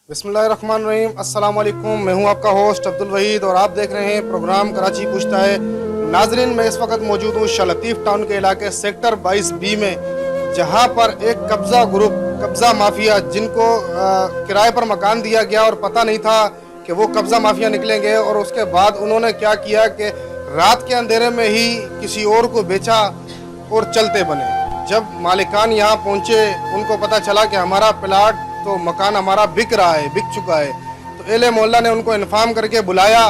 बिस्मिल्लाहिर्रहमानिर्रहीम, अस्सलाम वालेकुम। मैं हूं आपका होस्ट अब्दुल वहीद और आप देख रहे हैं प्रोग्राम कराची पूछता है। नाजरीन, मैं इस वक्त मौजूद हूं शाह लतीफ़ टाउन के इलाके सेक्टर 22B में, जहां पर एक कब्ज़ा माफिया जिनको किराए पर मकान दिया गया और पता नहीं था कि वो कब्ज़ा माफिया निकलेंगे, और उसके बाद उन्होंने क्या किया कि रात के अंधेरे में ही किसी और को बेचा और चलते बने। जब मालिकान यहाँ पहुँचे, उनको पता चला कि हमारा प्लाट तो मकान हमारा बिक रहा है, बिक चुका है, तो एले मोहल्ला ने उनको इन्फॉर्म करके बुलाया।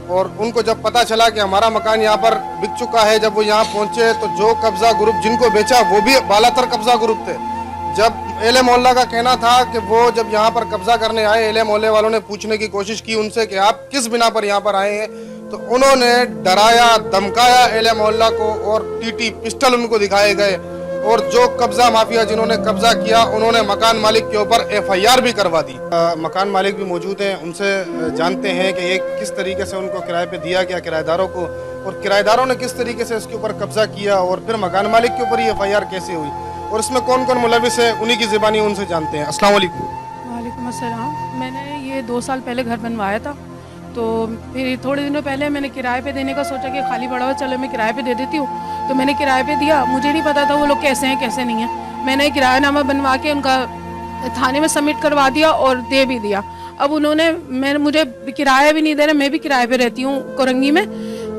और उनको जब पता चला कि हमारा मकान यहाँ पर बिक चुका है, जब वो यहाँ पहुँचे तो जो कब्ज़ा ग्रुप जिनको बेचा वो भी बालातर कब्ज़ा ग्रुप थे। जब एले मोहल्ला का कहना था कि वो जब यहाँ पर कब्ज़ा करने आए, एले मोहल्ले वालों ने पूछने की कोशिश की उनसे कि आप किस बिना पर यहाँ पर आए हैं, तो उन्होंने डराया धमकाया एले मोहल्ला को और टीटी पिस्टल उनको दिखाए गए। और जो कब्जा माफिया जिन्होंने कब्जा किया, उन्होंने मकान मालिक के ऊपर FIR भी करवा दी। मकान मालिक भी मौजूद हैं, उनसे जानते हैं कि ये किस तरीके से उनको किराए पे दिया गया किराएदारों को, और किराएदारों ने किस तरीके से इसके ऊपर कब्जा किया, और फिर मकान मालिक के ऊपर ये FIR कैसे हुई, और इसमें कौन कौन मुलविस है, उन्हीं की ज़बानी उनसे जानते हैं। अस्सलाम वालेकुम। वालेकुम अस्सलाम। मैंने ये 2 साल पहले घर बनवाया था, तो फिर थोड़े दिनों पहले मैंने किराए पे देने का सोचा कि खाली पड़ा हुआ, चलो मैं किराए पे दे देती हूँ। तो मैंने किराए पे दिया, मुझे नहीं पता था वो लोग कैसे हैं कैसे नहीं हैं। मैंने किरायानामा बनवा के उनका थाने में सबमिट करवा दिया और दे भी दिया। अब उन्होंने मुझे किराया भी नहीं दे रहे, मैं भी किराए पे रहती हूँ कोरंगी में,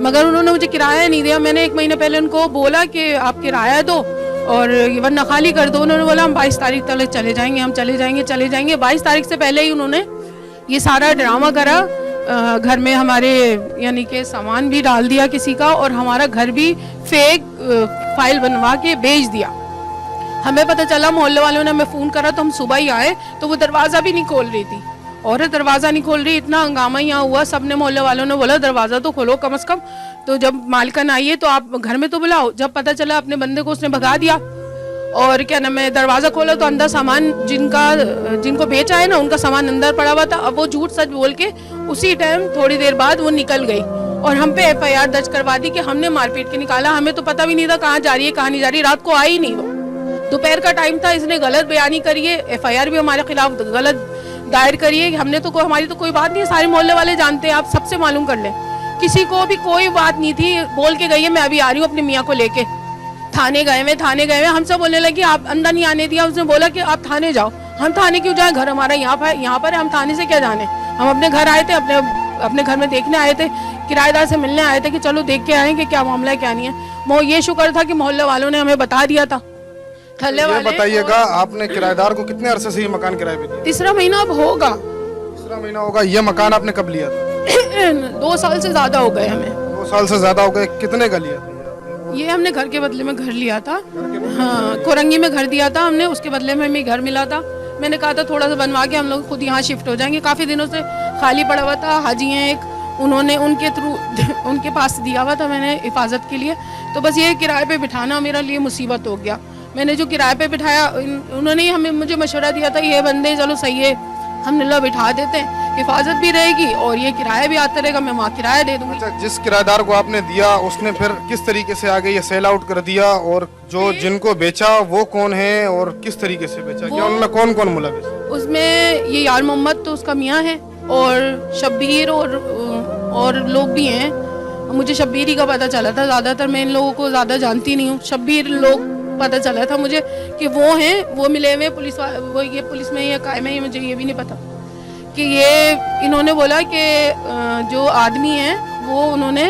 मगर उन्होंने मुझे किराया नहीं दिया। मैंने 1 महीने पहले उनको बोला कि आप किराया दो और वरना खाली कर दो। उन्होंने बोला हम 22 तारीख तक चले जाएंगे, हम चले जाएंगे। 22 तारीख से पहले ही उन्होंने ये सारा ड्रामा करा। घर में हमारे यानी कि सामान भी डाल दिया किसी का, और हमारा घर भी फेक फाइल बनवा के बेच दिया। हमें पता चला, मोहल्ले वालों ने हमें फ़ोन करा तो हम सुबह ही आए, तो वो दरवाज़ा भी नहीं खोल रही थी। औरत दरवाज़ा नहीं खोल रही, इतना हंगामा यहाँ हुआ। सबने मोहल्ले वालों ने बोला दरवाज़ा तो खोलो कम से कम। तो जब मालकन आई है तो आप घर में तो बुलाओ। जब पता चला अपने बंदे को उसने भगा दिया, और क्या नाम है, दरवाज़ा खोला तो अंदर सामान जिनको बेचा है ना, उनका सामान अंदर पड़ा हुआ था। अब वो झूठ सच बोल के उसी टाइम थोड़ी देर बाद वो निकल गई और हम पे FIR दर्ज करवा दी कि हमने मारपीट के निकाला। हमें तो पता भी नहीं था कहाँ जा रही है कहाँ नहीं जा रही। रात को आई नहीं वो, दोपहर का टाइम था। इसने गलत बयानी करी है, FIR भी हमारे खिलाफ गलत दायर करी है। हमने तो हमारी तो कोई बात नहीं है, सारे मोहल्ले वाले जानते हैं, आप सबसे मालूम कर लें। किसी को भी कोई बात नहीं थी। बोल के गई है मैं अभी आ रही हूँ अपने मियाँ को लेके। थाने गए हुए हमसे बोलने लगी आप अंदर नहीं आने दिया। उसने बोला कि आप थाने जाओ। हम थाने क्यों जाए, घर हमारा यहाँ पर है, हम थाने से क्या जाने। हम अपने घर आए थे, अपने घर में देखने आए थे, किराएदार से मिलने आए थे कि चलो देख के आए कि क्या मामला है क्या नहीं है। ये शुक्र था कि मोहल्ले वालों ने हमें बता दिया था। थल्ले वाले बताइएगा, आपने किराएदार को कितने अरसे से ये मकान किराए पे दिया? तीसरा महीना अब होगा। तीसरा महीना होगा। ये मकान आपने कब लिया था? 2 साल से ज्यादा हो गए हमें। 2 साल से ज्यादा हो गए। कितने का लिया था? ये हमने घर के बदले में घर लिया था। हाँ, कोरंगी में घर दिया था हमने, उसके बदले में हमें घर मिला था। मैंने कहा था थोड़ा सा बनवा के हम लोग खुद यहाँ शिफ्ट हो जाएंगे। काफ़ी दिनों से खाली पड़ा हुआ था। हाजी हैं एक, उन्होंने उनके थ्रू उनके पास दिया हुआ था मैंने हिफाजत के लिए। तो बस ये किराए पे बिठाना मेरे लिए मुसीबत हो गया। मैंने जो किराए पे बिठाया, उन्होंने ही मुझे मशवरा दिया था ये बंदे चलो सही है, हम ला बिठा देते हैं, हिफाजत भी रहेगी और ये किराया भी आता रहेगा, मैं वहाँ किराया दे दूँगी। अच्छा, जिस किराएदार को आपने दिया उसने फिर किस तरीके से आगे ये सेल आउट कर दिया, और जो जिनको बेचा वो कौन है और किस तरीके से बेचा, क्या उनमें कौन कौन मुलविस? उसमें ये यार मोहम्मद तो उसका मियाँ है, और शब्बीर और लोग भी हैं। मुझे शब्बीर ही का पता चला था, ज़्यादातर मैं इन लोगों को ज़्यादा जानती नहीं हूँ। शब्बीर लोग पता चला था मुझे कि वो हैं, वो मिले हुए पुलिस, वो ये पुलिस में या कायम है, मुझे ये भी नहीं पता कि ये। इन्होंने बोला कि जो आदमी हैं वो उन्होंने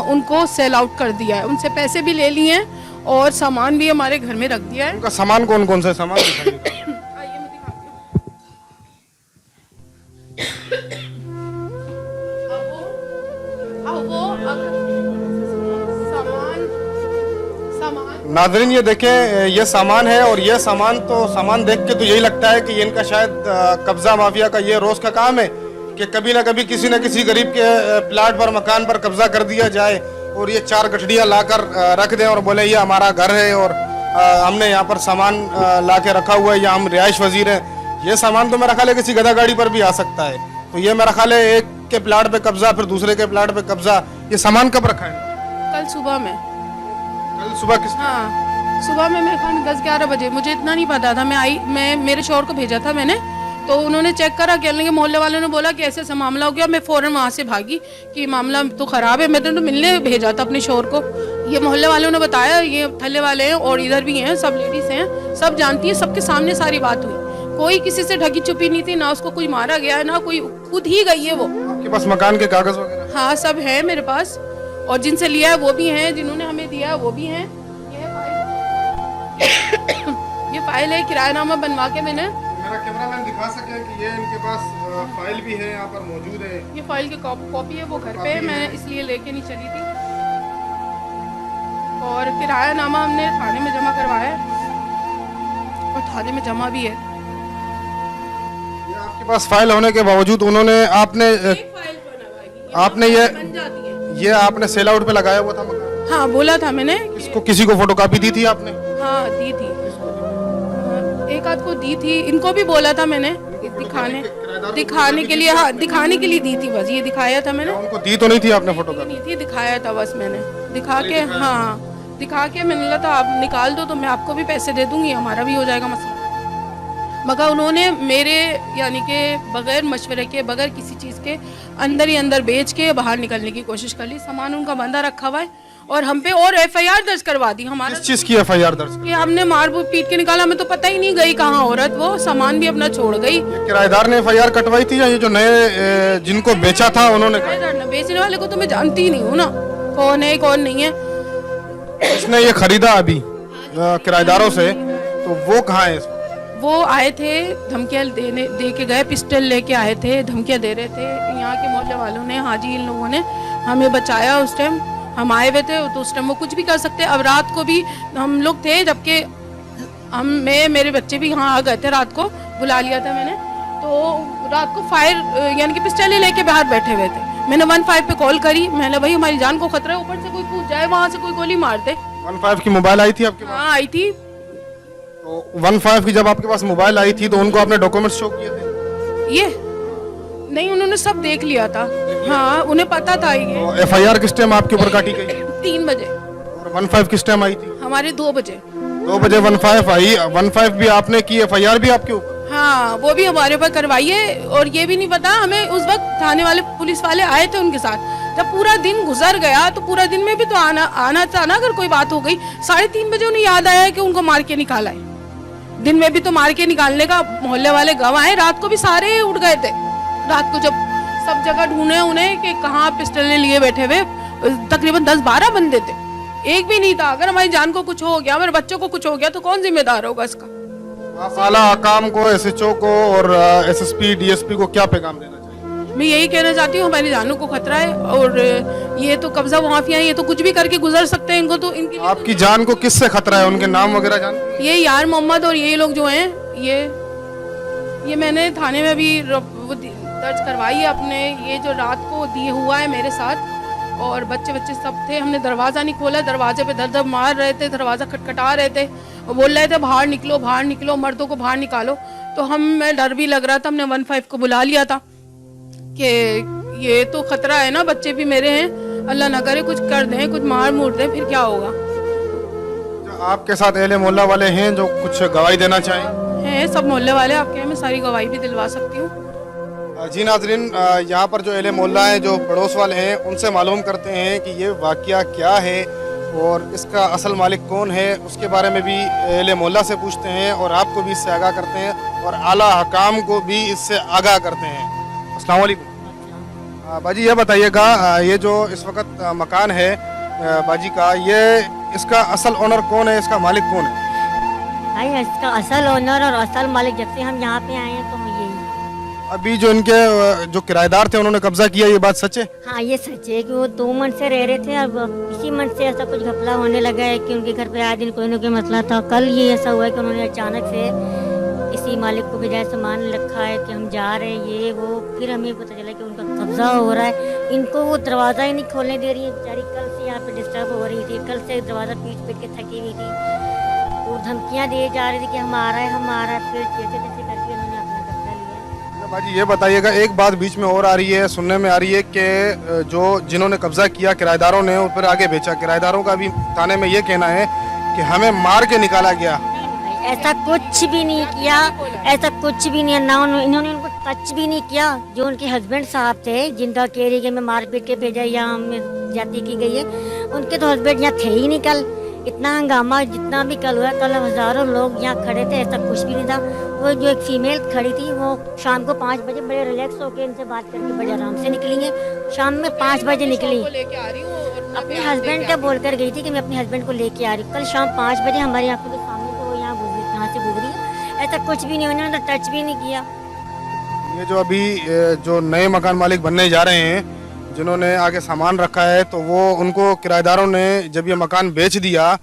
उनको सेल आउट कर दिया है, उनसे पैसे भी ले लिए हैं और सामान भी हमारे घर में रख दिया है। उनका सामान कौन कौन सा सामान दिखाइए? आइए मैं दिखाती हूँ। नाज़रीन, ये देखें, ये सामान है, और ये सामान देख के तो यही लगता है कि इनका शायद कब्जा माफिया का ये रोज का काम है कि कभी ना कभी किसी न किसी गरीब के प्लाट पर, मकान पर कब्जा कर दिया जाए, और ये 4 गठड़ियाँ लाकर रख दें और बोले ये हमारा घर है और हमने यहाँ पर सामान ला के रखा हुआ है, या हम रिहाइश वजीर हैं। ये सामान तो मेरा ख्याल है किसी गधा गाड़ी पर भी आ सकता है। तो ये मेरा ख्याल है एक के प्लाट पे कब्जा, फिर दूसरे के प्लाट पे कब्जा। ये सामान कब रखा है? कल सुबह में। कल सुबह किस? हाँ, सुबह में मैं 10-11 बजे, मुझे इतना नहीं पता था। मैं मेरे शौहर को भेजा था मैंने, तो उन्होंने चेक करा, कहने के मोहल्ले वालों ने बोला कि ऐसे ऐसा मामला हो गया। मैं फ़ौरन वहाँ से भागी कि मामला तो ख़राब है। मैंने तो मिलने भेजा था अपने शोर को। ये मोहल्ले वालों ने बताया, ये थल्ले वाले हैं और इधर भी हैं, सब लेडीज़ हैं, सब जानती हैं, सबके सामने सारी बात हुई। कोई किसी से ढकी छुपी नहीं थी, ना उसको कोई मारा गया है, ना कोई, खुद ही गई है वो। आपके पास मकान के कागज वगैरह? हाँ, सब है मेरे पास, और जिनसे लिया है वो भी हैं, जिन्होंने हमें दिया है वो भी हैं। ये फाइल है, किरायानामा बनवा के मैंने। मेरा कैमरामैन दिखा सके कि ये इनके पास फाइल भी है, यहाँ पर मौजूद है। ये फाइल की कॉपी है, वो घर पे है, मैं इसलिए लेके नहीं चली थी। और किरायानामा हमने थाने में जमा करवाया है, और थाने में जमा भी है। ये आपके पास फाइल होने के बावजूद उन्होंने आपने बन जाती है। ये आपने सेल आउट पे लगाया हुआ था मकान? हाँ, बोला था मैंने। इसको किसी को फोटोकॉपी दी थी आपने? हाँ, दी थी, एक आध को दी थी, इनको भी बोला था मैंने दिखाने के लिए। हाँ, दिखाने के लिए दी थी, बस ये दिखाया था मैंने। उनको दी तो नहीं थी आपने फोटोकॉपी? नहीं थी, दिखाया था बस मैंने, दिखा के। हाँ, दिखा के मैंने बोला था आप निकाल दो तो मैं आपको भी पैसे दे दूंगी, हमारा भी हो जाएगा मसला। मगर उन्होंने मेरे यानी कि बगैर मशवरे के, बगैर किसी चीज़ के अंदर ही अंदर बेच के बाहर निकलने की कोशिश कर ली। सामान उनका बंधा रखा हुआ है, और हम पे और एफआईआर दर्ज करवा दी। हमारा किस चीज की एफआईआर दर्ज? कि हमने मार पीट के निकाला, हमें तो पता ही नहीं गई कहाँ औरत, वो सामान भी अपना छोड़ गई। किराएदार ने एफआईआर कटवाई थी या ये जो नए जिनको बेचा था उन्होंने? बेचने वाले को तो मैं जानती ही नहीं हूँ ना, कौन है कौन नहीं है। इसने ये खरीदा अभी किराएदारों से, तो वो कहाँ है? वो आए थे धमकियाँ दे के गए, पिस्टल लेके आए थे, धमकियाँ दे रहे थे। यहाँ के मोहल्ले वालों ने, हाजी इन लोगों ने हमें बचाया। उस टाइम हम आए हुए थे, तो उस टाइम वो कुछ भी कर सकते। अब रात को भी हम लोग थे, जबकि मैं मेरे बच्चे भी यहाँ आ गए थे, रात को बुला लिया था मैंने। तो रात को फायर यानी कि पिस्टल लेके बाहर बैठे हुए थे। मैंने 15 पे कॉल करी, मैंने भाई हमारी जान को खतरा है, ऊपर से कोई कूद जाए, वहाँ से कोई गोली मार दे। 15 की मोबाइल आई थी आपके पास? हाँ, आई थी। तो 15 की जब आपके पास मोबाइल आई थी तो उनको आपने डॉक्यूमेंट्स शो किए थे? ये नहीं, उन्होंने सब देख लिया था। हाँ, उन्हें पता था ये। तो एफआईआर किस टाइम आपके ऊपर काटी गई? 3 बजे। और 15 किस टाइम आई थी? हमारे 2 बजे। 2 बजे 15 आई। 15 भी आपने की, एफआईआर भी आपके ऊपर? हाँ, वो भी हमारे ऊपर करवाई है। और ये भी नहीं पता हमें, उस वक्त थाने वाले पुलिस वाले आए थे उनके साथ। जब पूरा दिन गुजर गया तो पूरा दिन में भी तो आना था ना, अगर कोई बात हो गई। 3:30 बजे उन्हें याद आया कि उनको मार के निकाला है। दिन में भी तो मार के निकालने का मोहल्ले वाले गवाह हैं। रात को भी सारे उठ गए थे, रात को जब सब जगह ढूंढे उन्हें कि कहाँ पिस्टलें लिए बैठे हुए। तकरीबन 10-12 बंदे थे, एक भी नहीं था। अगर हमारी जान को कुछ हो गया, हमारे बच्चों को कुछ हो गया, तो कौन जिम्मेदार होगा इसका? आप आला हकाम को, एसएचओ को और एसएसपी डीएसपी को क्या पैगाम देना चाहिए? मैं यही कहना चाहती हूँ, हमारी जानों को खतरा है। और ये तो कब्जा माफिया है, ये तो कुछ भी करके गुजर सकते हैं। इनको तो इनकी आपकी जान को किससे खतरा है? उनके नाम वगैरह जानते हैं? ये यार मोहम्मद और ये लोग जो हैं, ये मैंने थाने में भी दर्ज करवाई है अपने। ये जो रात को दिए हुआ है मेरे साथ, और बच्चे सब थे। हमने दरवाज़ा नहीं खोला, दरवाजे पे दर मार रहे थे, दरवाज़ा खटखटा रहे थे, बोल रहे थे बाहर निकलो, मर्दों को बाहर निकालो। तो हमें डर भी लग रहा था। हमने 15 को बुला लिया था कि ये तो खतरा है ना, बच्चे भी मेरे हैं, अल्लाह ना करे कुछ कर दें, कुछ मार मूर दें, फिर क्या होगा। जो आपके साथ अहले मोहल्ला वाले हैं जो कुछ गवाही देना चाहें? हैं सब मोहल्ले वाले आपके हैं, मैं सारी गवाही भी दिलवा सकती हूँ। जी नाजरीन, यहाँ पर जो अहले मोहल्ला हैं, जो पड़ोस वाले हैं, उनसे मालूम करते हैं कि ये वाक़या क्या है और इसका असल मालिक कौन है। उसके बारे में भी अहले मोहल्ला से पूछते हैं और आपको भी इससे आगाह करते हैं और आला हकाम को भी इससे आगाह करते हैं। अस्सलाम वालेकुम। बाजी ये बताइएगा, ये जो इस वक्त मकान है बाजी का, ये इसका असल ओनर कौन है, इसका मालिक कौन है? भाई इसका असल ओनर और असल मालिक जब से हम यहाँ पे आए हैं तो यही। अभी जो इनके जो किराएदार थे उन्होंने कब्जा किया, ये बात सच है? हाँ, ये सच है कि वो 2 मंथ से रह रहे थे। अब इसी मंथ से ऐसा कुछ घपला होने लगा है कि उनके घर पे आए दिन कोई ना कोई मसला था। कल ये ऐसा हुआ है कि उन्होंने अचानक से इसी मालिक को बजाय सामान रखा है कि हम जा रहे हैं, ये वो। फिर हमें पता चला कि उनका कब्जा हो रहा है। इनको वो दरवाज़ा ही नहीं खोलने दे रही है बेचारी। कल से यहाँ पे डिस्टर्ब हो रही थी, कल से दरवाज़ा पीट के थकी हुई थी और धमकियाँ दिए जा रही थी कि हम आ रहे हैं। फिर जैसे तैसे करके उन्होंने अपना कब्जा लिया। बाजी ये बताइएगा, एक बात बीच में और आ रही है, सुनने में आ रही है कि जो जिन्होंने कब्जा किया किराएदारों ने, उस पर आगे बेचा। किराएदारों का भी थाने में ये कहना है कि हमें मार के निकाला गया। ऐसा कुछ भी नहीं किया, ऐसा कुछ भी नहीं है ना। इन्होंने उनको टच भी नहीं किया। जो उनके हस्बैंड साहब थे जिनका केरी में मारपीट के भेजा या हमें जाति की गई है, उनके तो हस्बैंड यहाँ थे ही नहीं कल। इतना हंगामा जितना भी कल हुआ, कल हज़ारों लोग यहाँ खड़े थे, ऐसा कुछ भी नहीं था। वो जो एक फीमेल खड़ी थी वो शाम को 5 बजे बड़े रिलैक्स होकर इनसे बात करके बड़े आराम से निकली है। शाम में 5 बजे निकली, अपने हस्बैंड का बोल कर गई थी कि मैं अपने हस्बैंड को लेके आ रही हूँ। कल शाम 5 बजे हमारी आंखों के सामने से वो यहाँ से गुजरी है। ऐसा कुछ भी नहीं, उन्होंने तो टच भी नहीं किया। ये जो अभी जो नए मकान मालिक बनने जा रहे हैं, जिन्होंने आगे सामान रखा है, तो वो उनको किराएदारों ने जब ये मकान बेच दिया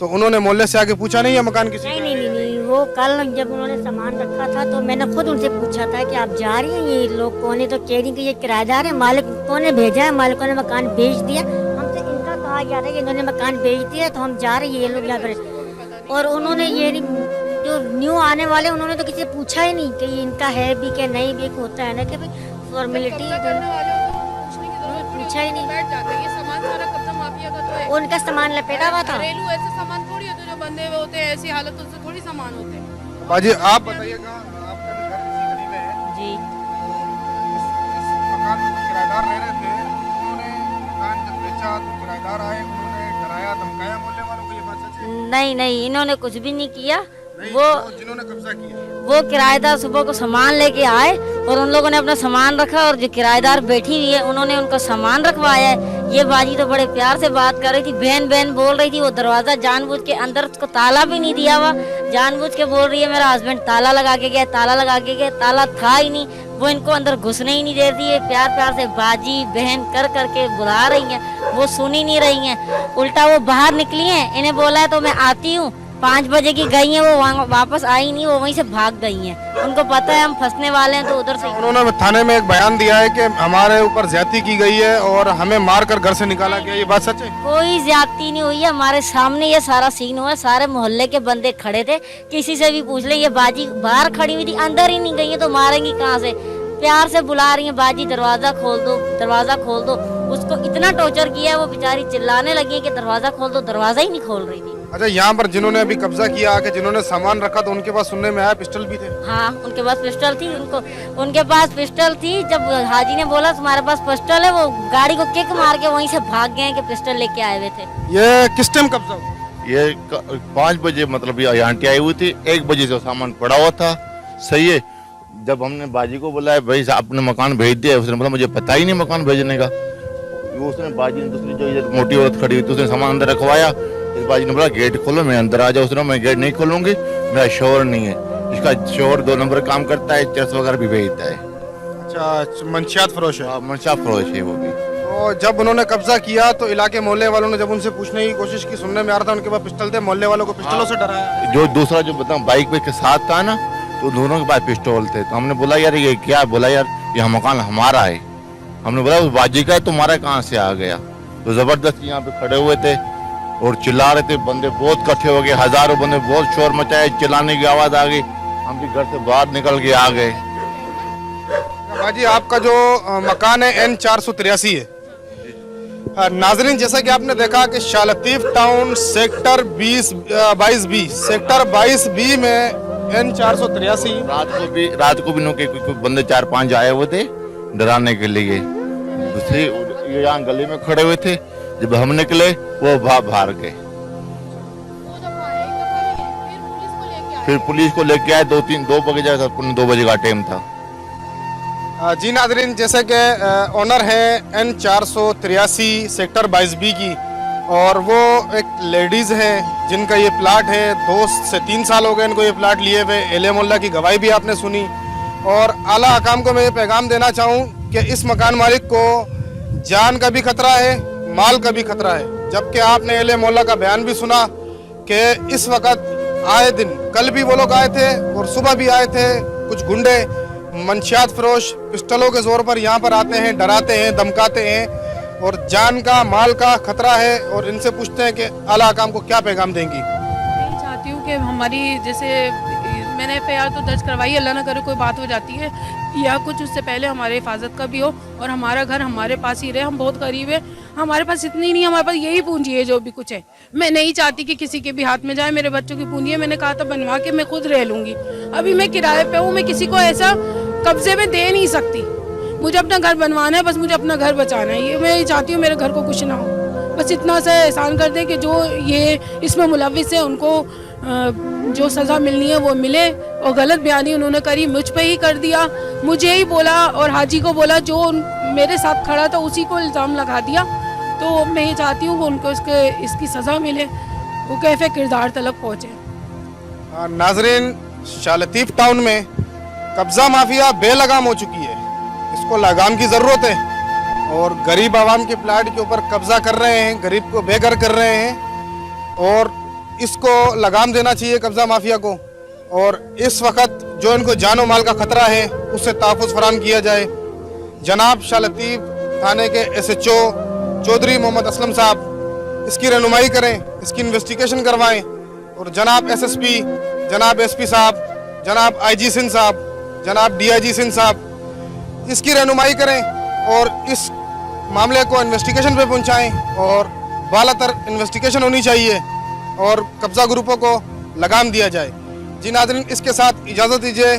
तो उन्होंने मोहल्ले से आके पूछा नहीं है मकान किसी नहीं, नहीं नहीं नहीं, वो कल जब उन्होंने सामान रखा था तो मैंने खुद उनसे पूछा था कि आप जा रही हैं, ये लोग कौन है? तो कह रही कि ये किराएदार है, मालिकों ने भेजा है, मालिकों ने मकान बेच दिया। हमसे इनका कहा जा रहा है कि इन्होंने मकान बेच दिया तो हम जा रहे हैं, ये लोग यहाँ पर। और उन्होंने ये जो न्यू आने वाले उन्होंने तो किसी से पूछा ही नहीं कि इनका है भी क्या नहीं भी। होता है ना कि भाई फॉर्मेलिटी पूछा ही नहीं। बैठ जाते हैं, ये सामान सारा कब्जा माफिया का तो है। उनका सामान लपेटा हुआ था। घरेलू ऐसे सामान थोड़ी होते जो बंधे हुए होते हैं, ऐसी हालतों से थोड़ी सामान होते हैं। बाजी आप बताइएगा, आपका भी घर इसी गली में है, जी, इस मकान में कुछ किराएदार रह रहे थे, उन्होंने मकान जब बेचा तो किराएदार आए, उन्होंने डराया धमकाया मोहल्ले वालों को, ये बात सच है? नहीं नहीं, इन्होंने कुछ भी नहीं किया। नहीं, वो तो जिन्होंने कब्जा किया वो किराएदार सुबह को सामान लेके आए और उन लोगों ने अपना सामान रखा, और जो किराएदार बैठी हुई है उन्होंने उनका सामान रखवाया है। ये बाजी तो बड़े प्यार से बात कर रही थी, बहन बहन बोल रही थी। वो दरवाजा जानबूझ के अंदर उसको ताला भी नहीं दिया हुआ, जानबूझ के बोल रही है मेरा हस्बैंड ताला लगा के गया, ताला लगा के गया। ताला था ही नहीं, वो इनको अंदर घुसने ही नहीं देती है। प्यार प्यार से बाजी बहन कर करके बुला रही है, वो सुन ही नहीं रही है। उल्टा वो बाहर निकली है, इन्हें बोला है तो मैं आती हूँ। 5 बजे की गई हैं, वो वापस आई नहीं, वो वहीं से भाग गई हैं। उनको पता है हम फंसने वाले हैं तो उधर से। उन्होंने थाने में एक बयान दिया है कि हमारे ऊपर ज्यादती की गई है और हमें मारकर घर से निकाला गया, ये बात सच है? कोई ज्यादती नहीं हुई है, हमारे सामने ये सारा सीन हुआ है। सारे मोहल्ले के बंदे खड़े थे, किसी से भी पूछ ले। ये बाजी बाहर खड़ी हुई थी, अंदर ही नहीं गई है तो मारेंगी कहाँ से? प्यार से बुला रही है, बाजी दरवाजा खोल दो, दरवाजा खोल दो। उसको इतना टॉर्चर किया है, वो बेचारी चिल्लाने लगी है कि दरवाजा खोल दो, दरवाजा ही नहीं खोल रही थी। अच्छा, यहाँ पर जिन्होंने अभी कब्जा किया आके जिन्होंने सामान रखा, तो उनके पास सुनने में आया पिस्टल भी थे? हाँ, उनके पास पिस्टल थी। उनके पास पिस्टल थी। जब हाजी ने बोला तुम्हारे पास पिस्टल है, वो गाड़ी को किक मार के वहीं से भाग गए कि पिस्टल लेके आए हुए थे। ये किस टाइम कब्जा हुआ? ये 5 बजे मतलब ये आंटी आई हुई थी, 1 बजे से सामान पड़ा हुआ था। सही है। जब हमने बाजी को बोला भाई आपने मकान भेज दिया, उसने बोला मुझे पता ही नहीं मकान भेजने का। उसने बाजी ने दूसरी जो इधर मोटी औरत खड़ी हुई थी उसने सामान अंदर रखवाया। इस बाजी ने बोला गेट खोलो, मैं अंदर आ जाऊँ। उसने मैं गेट नहीं खोलूंगी, मेरा शोर नहीं है। इसका शोर 2 नंबर काम करता है, चरस वगैरह भी भेजता है। अच्छा, मंशियात फरोश है? मनशा फरोश है वो भी। तो जब उन्होंने कब्जा किया तो इलाके मोहल्ले वालों ने जब उनसे पूछने की कोशिश की, सुनने में आ रहा था उनके पास पिस्टल थे, मोहल्ले वालों को पिस्टलों से डराया। जो दूसरा जो बता बाइक पे के साथ था ना, तो दोनों के पास पिस्टल थे। तो हमने बोला यार ये क्या? बोला यार ये मकान हमारा है। हमने बोला उस बाजी का है, तुम्हारा कहाँ से आ गया? तो जबरदस्ती यहाँ पे खड़े हुए थे और चिल्ला रहे थे। बंदे बहुत इकट्ठे हो गए, हजारों बंदे, बहुत शोर मचाए, चिल्लाने की आवाज आ गई। हम भी घर से बाहर निकल के आ गए। बाजी, आपका जो मकान है N483 है। नाजरीन, जैसा कि आपने देखा कि Shah Latif town sector 22B, sector 22B में N483। रात को भी नो के कुछ बंदे 4-5 आए हुए थे डराने के लिए। दूसरी यहाँ गली में खड़े हुए थे, जब हम निकले वो बाहर गए। फिर पुलिस को लेके आए, 2 बजे 2 बजे का टाइम था। जी नाजरीन, जैसे कि ऑनर है N483 सेक्टर 22B की, और वो एक लेडीज़ हैं जिनका ये प्लाट है। 2 से 3 साल हो गए इनको ये प्लाट लिए हुए। एले मोल्ला की गवाही भी आपने सुनी। और आला हकाम को मैं ये पैगाम देना चाहूँ कि इस मकान मालिक को जान का भी खतरा है, माल का भी खतरा है। जबकि आपने एले मोल्ला का बयान भी सुना कि इस वक्त आए दिन, कल भी वो लोग आए थे और सुबह भी आए थे कुछ गुंडे मंशियात फरोश, पिस्टलों के जोर पर यहाँ पर आते हैं, डराते हैं, धमकाते हैं और जान का माल का खतरा है। और इनसे पूछते हैं कि आला हकाम को क्या पैगाम देंगी? मैं चाहती हूँ कि हमारी, जैसे मैंने FIR तो दर्ज करवाई, अल्लाह ना करे कोई बात हो जाती है या कुछ उससे पहले हमारे हिफाजत का भी हो और हमारा घर हमारे पास ही रहे। हम बहुत करीब है, हमारे पास इतनी नहीं है, हमारे पास यही पूंजी है जो भी कुछ है। मैं नहीं चाहती कि किसी के भी हाथ में जाए, मेरे बच्चों की पूंजी है, मैंने कहा था बनवा के मैं खुद रह लूंगी। अभी मैं किराए पे हूँ, मैं किसी को ऐसा कब्जे में दे नहीं सकती। मुझे अपना घर बनवाना है, बस मुझे अपना घर बचाना है। ये मैं चाहती हूँ मेरे घर को कुछ ना हो, बस इतना सा एहसान कर दें कि जो ये इसमें मुलविस है उनको जो सज़ा मिलनी है वो मिले। और गलत बयानी उन्होंने करी, मुझ पे ही कर दिया, मुझे ही बोला और हाजी को बोला, जो मेरे साथ खड़ा था उसी को इल्ज़ाम लगा दिया। तो मैं ये चाहती हूँ कि उनको इसकी सज़ा मिले, वो कैफे किरदार तलक पहुँचे। नाजरीन, शाह लतीफ़ टाउन में कब्ज़ा माफिया बेलगाम हो चुकी है, इसको लगाम की ज़रूरत है। और गरीब आवाम के प्लाट के ऊपर कब्ज़ा कर रहे हैं, गरीब को बेघर कर रहे हैं और इसको लगाम देना चाहिए कब्ज़ा माफिया को। और इस वक्त जो इनको जानो माल का ख़तरा है उससे तहफ़्फ़ुज़ फराहम किया जाए। जनाब शाह लतीफ़ थाने के SHO चौधरी मोहम्मद असलम साहब इसकी रहनुमाई करें, इसकी इन्वेस्टिगेशन करवाएं। और जनाब SSP, जनाब SP साहब, जनाब IG सिंध साहब, जनाब DIG सिंध साहब इसकी रहनुमाई करें और इस मामले को इन्वेस्टिगेशन पे पहुंचाएं। और बालातर इन्वेस्टिगेशन होनी चाहिए और कब्ज़ा ग्रुपों को लगाम दिया जाए। जी नाज़रीन, इसके साथ इजाज़त दीजिए।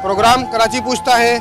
प्रोग्राम कराची पूछता है